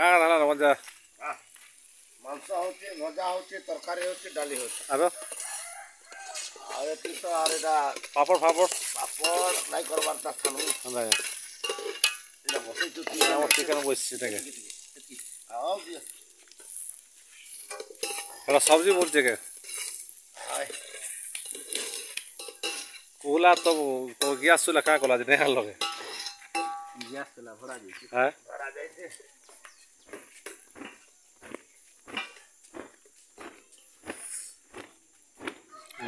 କାଣା ହେଲା ମଜା ମାଂସ ହଉଛି ଭଜା ହଉଛି ତରକାରୀ ହଉଛି ଡାଲି ହଉଛି ଆର ଆଉ ଏତିକି ତ ଆର ଏଇଟା ପାପଡ଼ ପାପଡ଼ ନାଇଁ କରବାର ତା ଖାନୁ ଏଇଟା ବସେଇଛୁ ଚିକେନ ବସିଛି ତାକେ ଆଉ এটা সবজি বলছে কে কুলা তো গ্যাস চুলা কা কলা যে নেহার লগে গ্যাস চুলা ভরা যাইছে হ্যাঁ ভরা যাইছে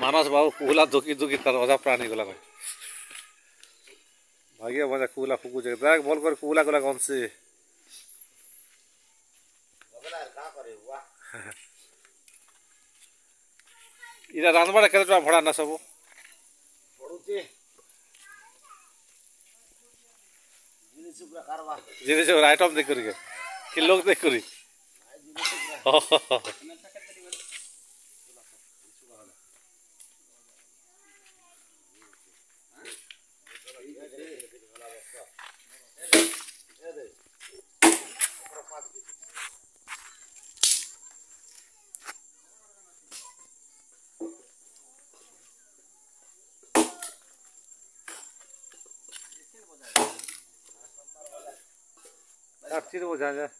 মানস বাবু কুলা দুকি দুকি তার অজা প্রাণী গুলা কয় ভাগিয়া মজা কুলা ফুকুছে দেখ বল করে কুলা গুলা কমছে ইরা রান্ধবাটা কেতে টাকা ভড়া না সবু পড়ুছে জিনিস আইটম দেখ করি কি লোক দেখ করি কাটছি রে বোঝা যায়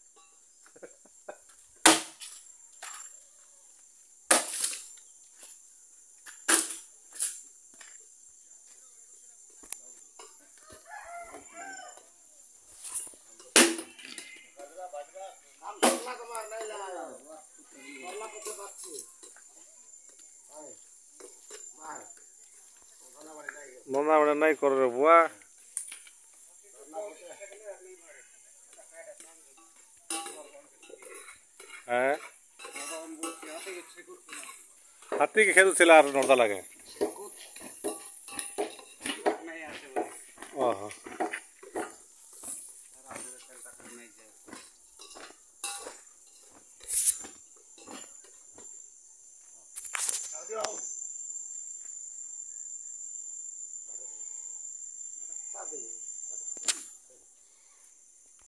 নন্দা বড় নাই করে রে বুয়া হ্যাঁ হাতি কে খেলু ছিল আর নন্দা লাগে ওহো Sabe?